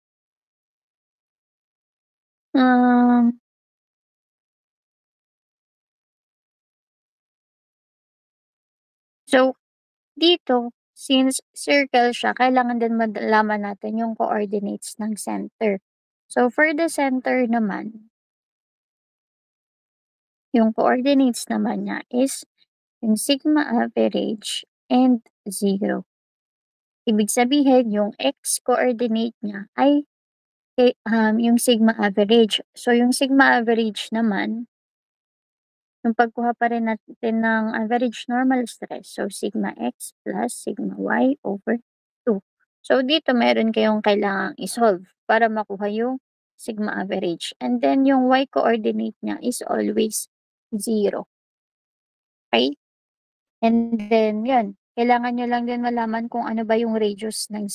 So, dito, since circle siya, kailangan din malaman natin yung coordinates ng center. So, for the center naman, yung coordinates naman niya is yung sigma average and 0. Ibig sabihin, yung x coordinate niya ay yung sigma average. So, yung sigma average naman, yung pagkuha pa rin natin ng average normal stress. So, sigma x plus sigma y over 2. So, dito meron kayong kailangang i-solve para makuha yung sigma average. And then, yung y coordinate niya is always 0. Okay? And then, yun. Kailangan nyo lang din malaman kung ano ba yung radius ng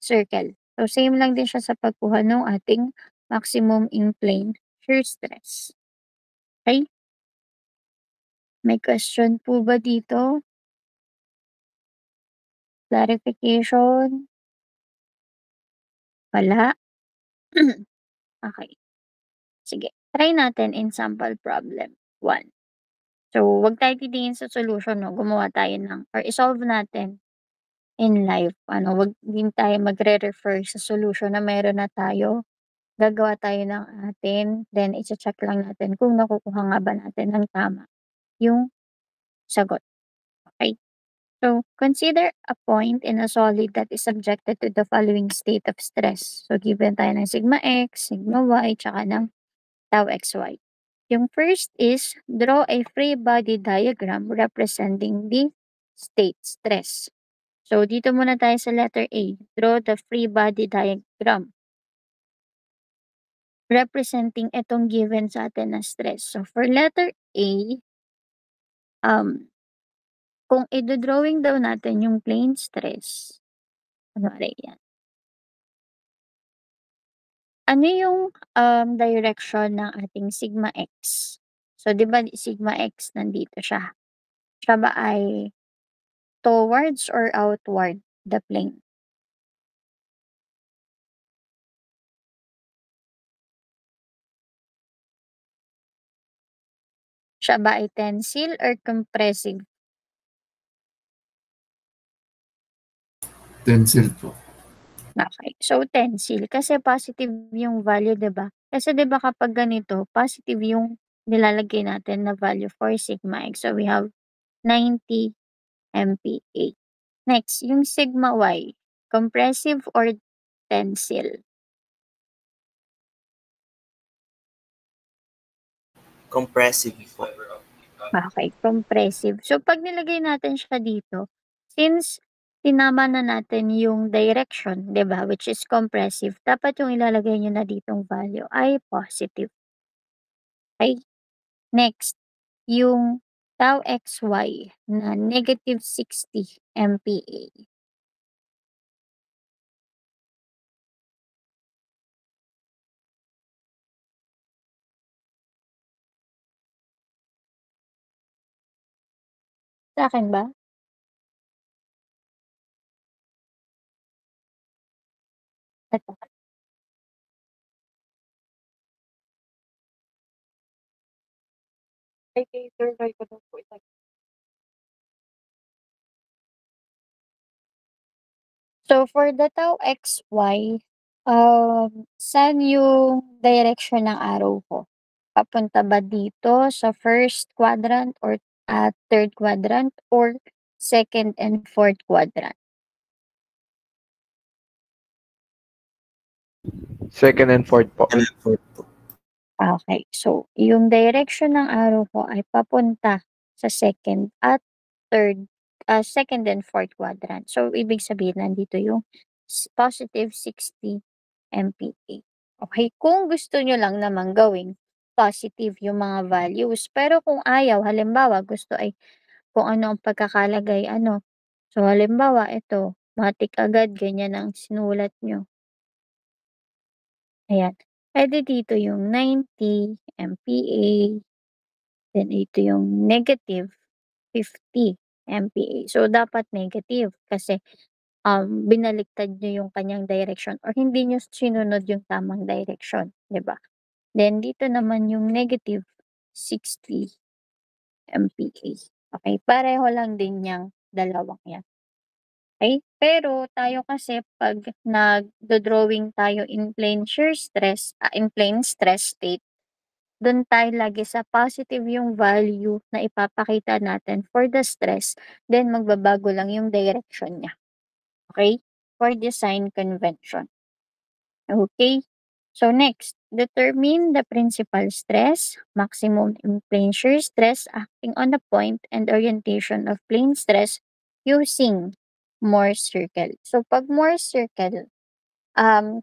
circle. So, same lang din siya sa pagkuha ng ating maximum in plane shear stress. Okay? May question po ba dito? Clarification? Wala? Okay. Sige. Try natin in sample problem 1. So, wag tayo titingin sa solution, no? Gumawa tayo or isolve natin in life. Wag din tayo magre-refer sa solution na meron na tayo. Gagawa tayo ng atin, then i-check lang natin kung nakukuha nga ba natin ng tama yung sagot. Okay? So, consider a point in a solid that is subjected to the following state of stress. So, given tayo ng sigma x, sigma y, tsaka ng tau xy. Yung first is, draw a free body diagram representing the state stress. So, dito muna tayo sa letter A. Draw the free body diagram representing itong given sa atin na stress. So, for letter A, kung i-drawing daw natin yung plane stress, ano yan? Ano yung direction ng ating sigma x? So, di ba sigma x nandito siya? Siya ba ay towards or outward the plane? Siya ba ay tensile or compressive? Tensile po. Okay. So, tensile. Kasi positive yung value, diba? Kasi diba kapag ganito, positive yung nilalagay natin na value for sigma x. So, we have 90 MPa. Next, yung sigma y. Compressive or tensile? Compressive po. Okay, compressive. So, pag nilagay natin siya dito, since tinama na natin yung direction, 'di ba, which is compressive, dapat yung ilalagay niyo na ditong value ay positive. Okay? Next, yung tau xy na negative 60 MPa. Sa akin ba? Ito. So, for the tau XY, saan yung direction ng arrow ko? Papunta ba dito sa first quadrant or third quadrant or second and fourth quadrant? Second and fourth po. And fourth po. Okay. So, yung direction ng arrow ko ay papunta sa second at second and fourth quadrant. So, ibig sabihin, nandito yung positive 60 MPa. Okay? Kung gusto nyo lang naman gawing positive yung mga values, pero kung ayaw, halimbawa, gusto ay kung ano ang pagkakalagay, ano. So, halimbawa, ito, matik agad, ganyan ang sinulat nyo. Ayan. Pwede dito yung 90 MPa, then ito yung negative 50 MPa. So, dapat negative kasi binaliktad nyo yung kanyang direction or hindi nyo sinunod yung tamang direction, di ba? Then, dito naman yung negative 60 MPa. Okay, pareho lang din yung dalawang yan. Okay? Pero tayo kasi pag nagdo-drawing tayo in plane shear stress, in plane stress state, doon tayo lagi sa positive yung value na ipapakita natin for the stress, then magbabago lang yung direction niya. Okay? For design convention. Okay? So next, determine the principal stress, maximum in plane shear stress acting on the point and orientation of plane stress using Morse circle. So pag Morse circle,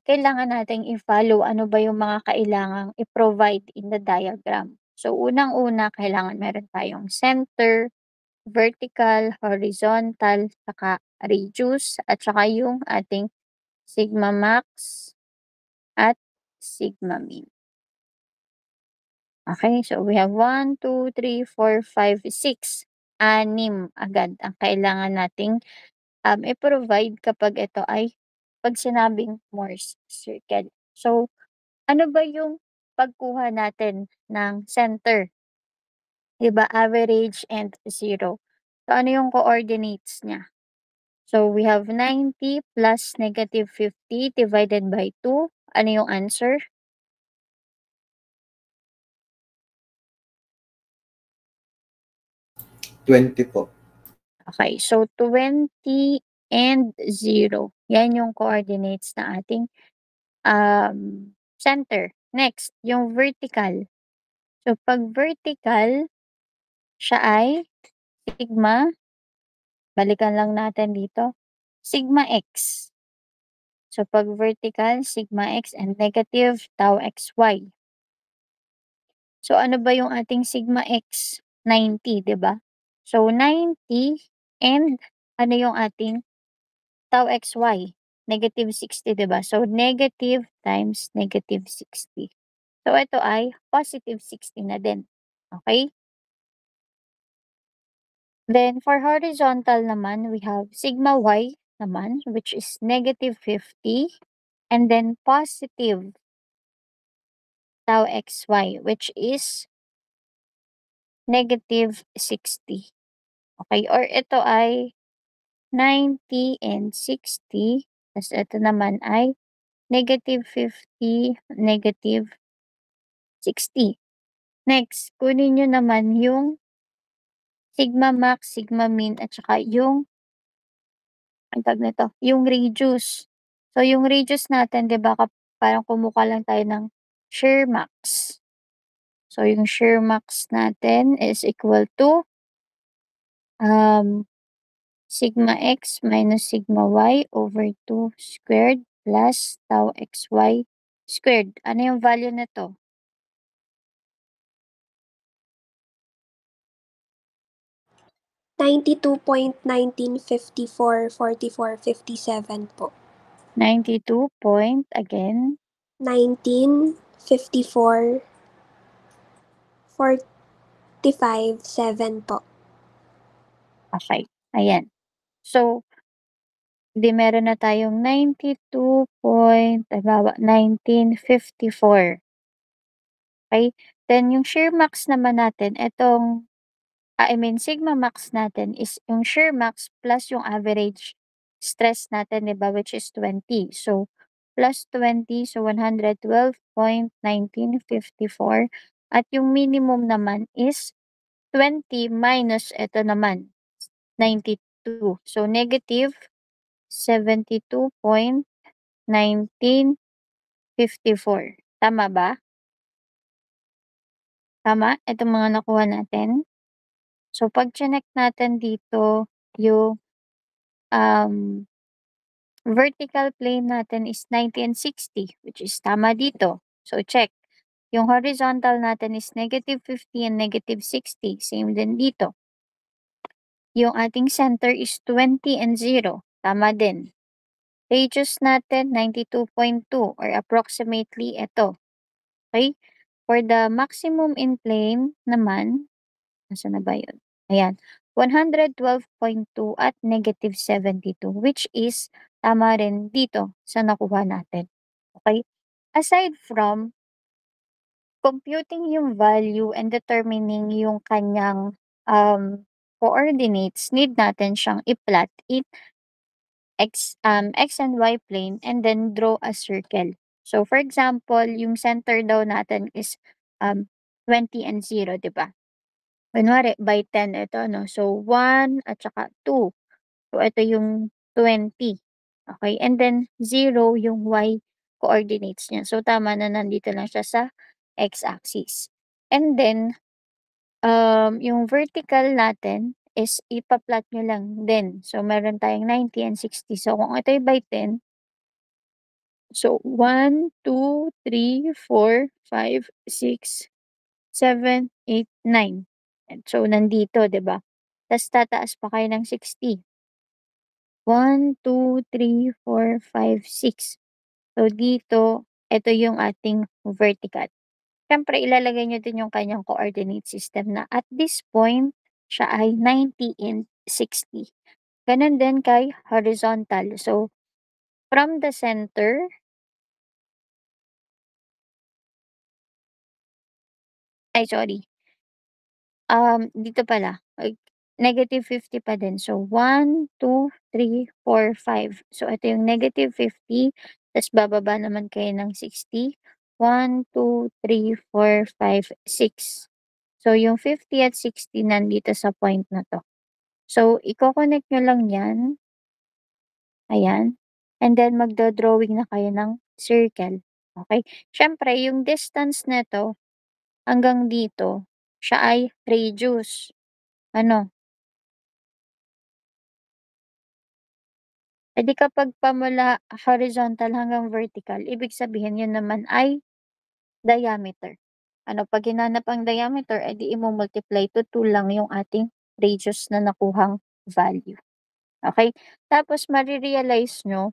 kailangan nating i-follow ano ba yung mga kailangang i-provide in the diagram. So unang-una, kailangan meron tayong center, vertical, horizontal, saka radius, at saka yung ating sigma max at sigma min. Okay, so we have 1, 2, 3, 4, 5, 6. 6 agad ang kailangan nating i-provide kapag ito ay pag sinabing Morse circle. So, ano ba yung pagkuha natin ng center? Diba, average and 0. So, ano yung coordinates niya? So, we have 90 plus negative 50 divided by 2. Ano yung answer? 20 po. Okay, so 20 and 0. Yan yung coordinates na ating center. Next, yung vertical. So, pag vertical, siya ay sigma, balikan lang natin dito, sigma x. So, pag vertical, sigma x and negative tau xy. So, ano ba yung ating sigma x? 90, di ba? So, 90 and ano yung ating tau xy? Negative 60, di ba? So, negative times negative 60. So, ito ay positive 60 na din. Okay? Then, for horizontal naman, we have sigma y naman, which is negative 50. And then, positive tau xy, which is negative 60. Okay? Or ito ay 90 and 60. Tapos ito naman ay negative 50, negative 60. Next, kunin nyo naman yung sigma max, sigma min, at saka yung ang tawag nito, yung radius. So, yung radius natin, di ba, parang kumuha lang tayo ng shear max. So, yung shear max natin is equal to sigma x minus sigma y over 2 squared plus tau xy squared. Ano yung value nito? $92.1954.4457 po. 92 point, again, 1954.45.7 po. Okay, ayan. So, meron na tayong 1954. Okay? Then yung shear max naman natin, sigma max natin is yung shear max plus yung average stress natin, 'di ba, which is 20. So, plus 20, so 112.1954 at yung minimum naman is 20 minus ito naman, 92. So, negative 72.1954. Tama ba? Tama? Itong mga nakuha natin? So, pag chinek natin dito, yung vertical plane natin is 90 and 60, which is tama dito. So, check. Yung horizontal natin is negative 50 and negative 60. Same din dito. Yung ating center is 20 and 0. Tama din. Radius natin, 92.2 or approximately ito. Okay? For the maximum in plane naman, nasa na ba yun? Ayan. 112.2 at negative 72, which is tama rin dito sa nakuha natin. Okay? Aside from computing yung value and determining yung kanyang coordinates, need natin siyang i-plot in X and Y plane and then draw a circle. So, for example, yung center daw natin is 20 and 0, di ba? Kunwari, by 10 ito, no? So, 1 at saka 2. So, ito yung 20. Okay? And then, 0 yung Y coordinates niya. So, tama na nandito lang siya sa x-axis. And then, yung vertical natin is ipa-plot nyo lang din. So, meron tayong 90 and 60. So, kung ito ay by 10, so 1, 2, 3, 4, 5, 6, 7, 8, 9. So, nandito, 'di ba? Tapos tataas pa kayo ng 60. 1, 2, 3, 4, 5, 6. So, dito, ito yung ating vertical. Siyempre, ilalagay nyo din yung kanyang coordinate system na at this point, siya ay 90 and 60. Ganun din kay horizontal. So, from the center, dito pala, negative 50 pa din. So, 1, 2, 3, 4, 5. So, ito yung negative 50. Tapos, bababa naman kayo ng 60. 1, 2, 3, 4, 5, 6. So, yung 50 at 60 nandito sa point na to. So, i-connect nyo lang yan. Ayan. And then, magdodrawing na kayo ng circle. Okay? Siyempre, yung distance nito hanggang dito, siya ay radius. Ano? E di kapag pamula horizontal hanggang vertical, ibig sabihin yun naman ay diameter. Ano, pag hinanap ang diameter, edi i-multiply to 2 lang yung ating radius na nakuhang value. Okay? Tapos, marirealize nyo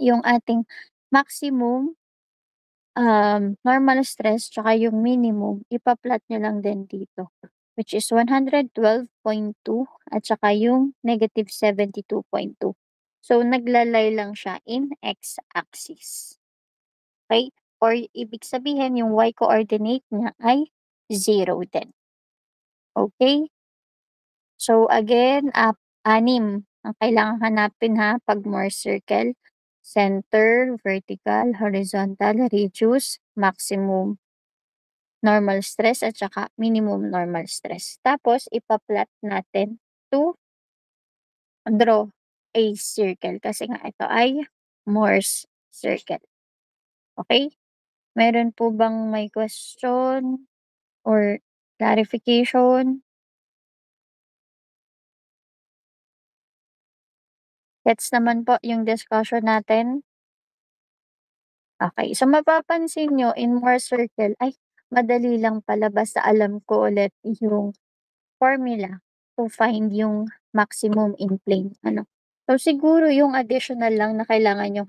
yung ating maximum normal stress tsaka yung minimum, ipa-plot nyo lang din dito, which is 112.2 at saka yung negative 72.2. So, naglalay lang siya in x-axis. Okay? Or ibig sabihin, yung y coordinate niya ay 0 din. Okay? So, again, 6 ang kailangan hanapin ha pag more circle. Center, vertical, horizontal, radius, maximum normal stress, at saka minimum normal stress. Tapos, ipa-plot natin to draw a circle kasi nga ito ay Morse circle. Okay? Meron po bang may question or clarification? Gets naman po yung discussion natin? Okay. So, mapapansin nyo in Morse circle, ay, madali lang pala basta alam ko ulit yung formula to find yung maximum in plane. Ano? So, siguro yung additional lang na kailangan yung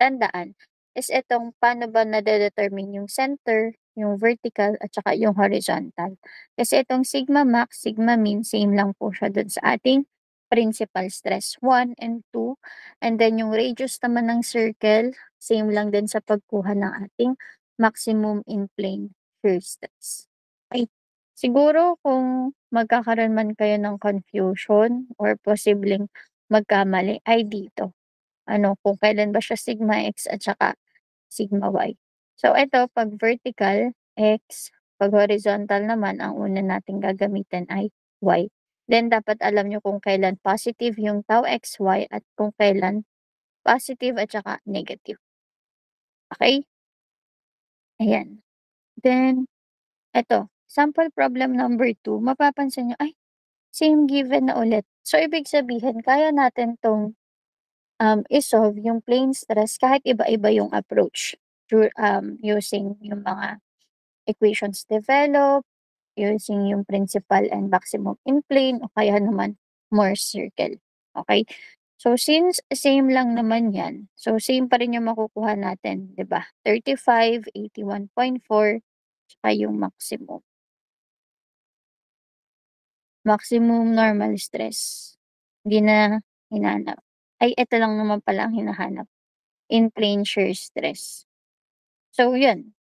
tandaan is itong paano ba nade-determine yung center, yung vertical at saka yung horizontal. Kasi itong sigma max, sigma min, same lang po siya dun sa ating principal stress 1 and 2. And then yung radius naman ng circle, same lang din sa pagkuha ng ating maximum in plane shear stress. Okay. Siguro kung magkakaroon man kayo ng confusion or posibleng magkamali ay dito. Kung kailan ba siya sigma x at saka sigma y. So ito, pag vertical, x, pag horizontal naman, ang una nating gagamitin ay y. Then dapat alam nyo kung kailan positive yung tau xy at kung kailan positive at saka negative. Okay? Ayan. Then, ito, sample problem number 2, mapapansin nyo, ay, same given na ulit. So, ibig sabihin, kaya natin tong isolve yung plane stress kahit iba-iba yung approach through using yung mga equations developed, using yung principal and maximum in plane, o kaya naman Morse circle. Okay? So, since same lang naman yan, so same pa rin yung makukuha natin, di ba? 35, 81.4, saka yung maximum. Maximum normal stress. Hindi na hinahanap. Ay, ito lang naman pala ang hinahanap. In plane shear stress. So, yun.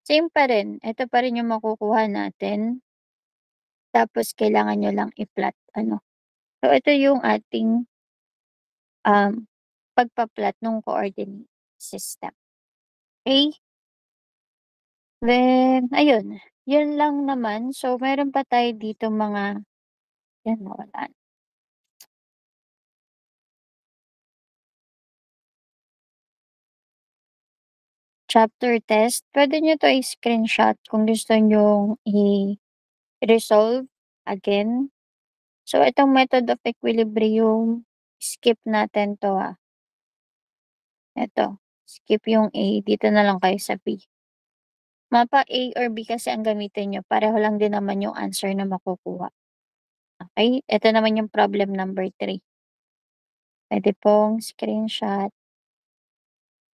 Same pa rin. Ito pa rin yung makukuha natin. Tapos, kailangan nyo lang i-plot. So, ito yung ating pagpa-plot ng coordinate system. Okay? Then, ayun. Yun lang naman. So, meron pa tayo dito mga, yan, nawala. Chapter test. Pwede nyo to i-screenshot kung gusto nyo i-resolve again. So, itong method of equilibrium, skip natin to Ito, skip yung A. Dito na lang kayo sa B. Mapa A or B kasi ang gamitin nyo. Pareho lang din naman yung answer na makukuha. Okay? Ito naman yung problem number 3. Pwede pong screenshot.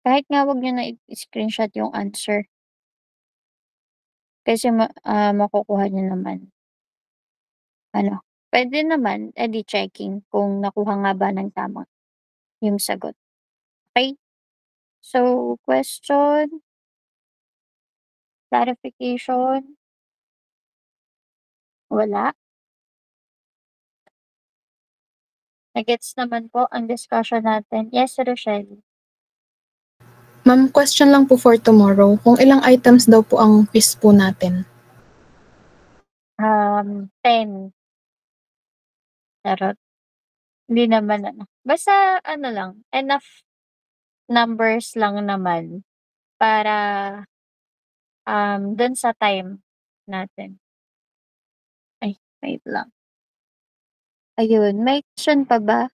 Kahit nga wag nyo na i-screenshot yung answer. Kasi makukuha nyo naman. Pwede naman, edi checking kung nakuha nga ba ng tama yung sagot. Okay? So, question, clarification, wala. Nagets naman po ang discussion natin. Yes, Rochelle. Ma'am, question lang po for tomorrow. Kung ilang items daw po ang quiz po natin? 10. Charot. Hindi naman Basta lang, enough numbers lang naman para dun sa time natin. Ay, wait lang. Ayun, may question pa ba?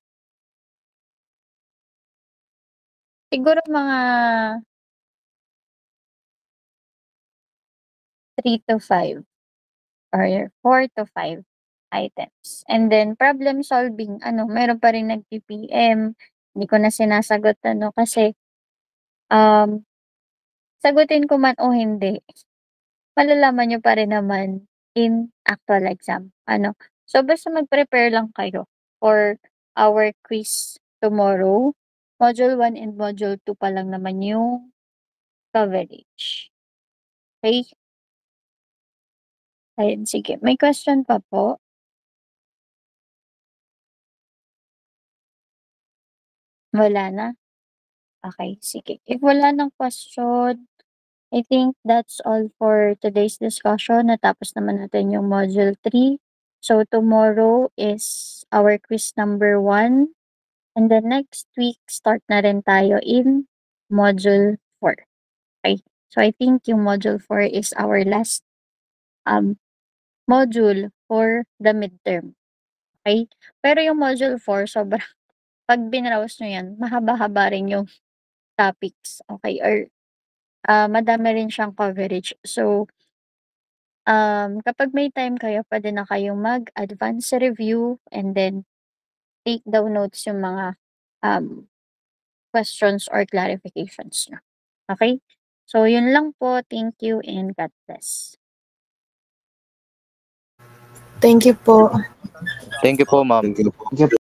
Siguro mga 3 to 5 or 4 to 5 items. And then problem solving, meron pa rin nag-PPM. Hindi ko na sinasagot kasi sagutin ko man o hindi, malalaman nyo pa rin naman in actual exam. So basta mag-prepare lang kayo for our quiz tomorrow. Module 1 and Module 2 pa lang naman yung coverage. Okay? Ayun, sige. May question pa po? Wala na? Okay, sige. If wala ng question, I think that's all for today's discussion. Natapos naman natin yung Module 3. So, tomorrow is our quiz number 1. And then next week, start na rin tayo in Module 4. Okay? So, I think yung Module 4 is our last module for the midterm. Okay? Pero yung Module 4, sobrang, pag binrowse nyo yan, mahaba-haba rin yung topics. Okay? Or, madami rin siyang coverage. So, kapag may time kayo, pwede na kayong mag-advance review and then take down notes yung mga questions or clarifications nyo. Okay? So, yun lang po. Thank you and God bless. Thank you po. Thank you po, ma'am. Thank you po.